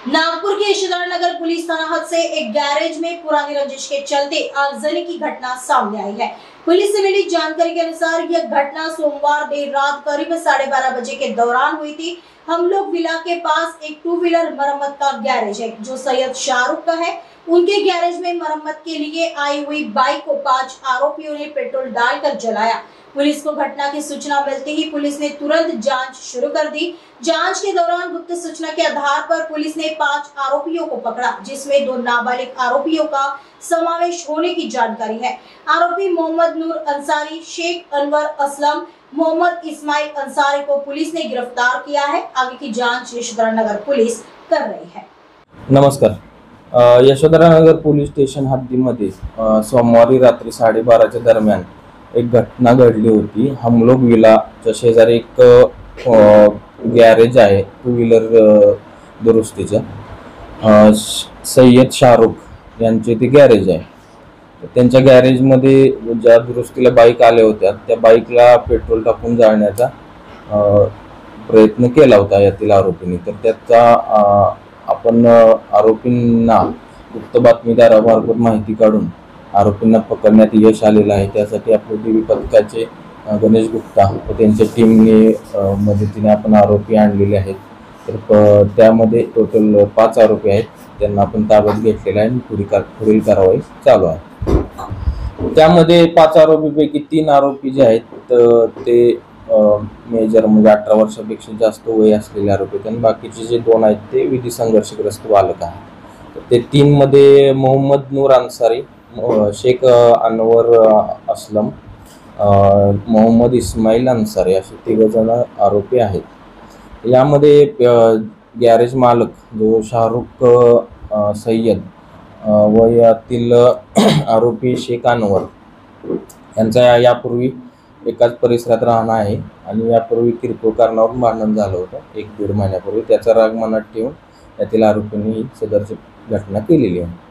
नागपुर के Yashodhara Nagar police थाना हद से एक गैरेज में पुरानी रंजिश के चलते आगजनी की घटना सामने आई है। पुलिस से मिली जानकारी के अनुसार यह घटना सोमवार देर रात करीब 12:30 बजे के दौरान हुई थी। हम लोग विला के पास एक 2 व्हीलर मरम्मत का गैरेज है जो सैयद शाहरुख का है। उनके गैरेज में मरम्मत के लिए आई हुई बाइक को 5 आरोपियों ने पेट्रोल डालकर जलाया। पुलिस को घटना की सूचना मिलते ही पुलिस ने तुरंत जांच शुरू कर दी। जांच के दौरान गुप्त सूचना के आधार पर पुलिस ने 5 आरोपियों को पकड़ा, जिसमें 2 नाबालिग आरोपियों का समावेश होने की जानकारी है। आरोपी मोहम्मद नूर अंसारी, शेख अनवर असलम, मोहम्मद इस्माइल अंसारी को पुलिस ने गिरफ्तार किया है। आगे की जांच यशोधरानगर पुलिस कर रही है। नमस्कार। यशोधरानगर पोलीस स्टेशन हद्दीमध्ये सोमवारी रात्री 12:30च्या दरम्यान एक घटना घडली होती। हमलोग विलाच्या शेजारी एक गॅरेज आहे 2 व्हीलर दुरुस्तीचं। सय्यद शाहरुख यांचे ते गॅरेज आहे। त्यांच्या गॅरेजमध्ये ज्या दुरुस्तीला बाईक आल्या होत्या त्या बाईकला पेट्रोल टाकून जाळण्याचा प्रयत्न केला होता यातील आरोपींनी। तर त्याचा आपण आरोपींना गुप्त बातमीदारामार्फत माहिती काढून आरोपींना पकडण्यात यश आलेलं आहे। त्यासाठी आपले डीबी पथकाचे गणेश गुप्ता व त्यांच्या टीमने मदतीने आपण आरोपी आणलेले आहेत। तर त्यामध्ये टोटल 5 आरोपी आहेत, त्यांना आपण ताब्यात घेतलेलं आहे आणि पुढील कारवाई चालू आहे। त्यामध्ये 5 आरोपीपैकी 3 आरोपी जे आहेत ते मेजर म्हणजे 18 वर्षापेक्षा जास्त वय असलेले आरोपी आहेत आणि बाकीचे जे 2 आहेत ते विधी संघर्षग्रस्त बालक आहेत। तर ते 3 मध्ये मोहम्मद नूर अंसारी, शेख अनवर असलम, मोहम्मद इस्माइल अंसारी असे 3 जण आरोपी आहेत। यामध्ये गॅरेज मालक जो शाहरुख सय्यद व यातील आरोपी शेख अनवर यांचा यापूर्वी एकाच परिसरात राहणं आहे आणि यापूर्वी किरकोळ कारणावरून भांडण झालं होतं 1-1.5 महिन्यापूर्वी। त्याचा राग मनात ठेवून यातील आरोपींनी ही सदरची घटना केलेली आहे।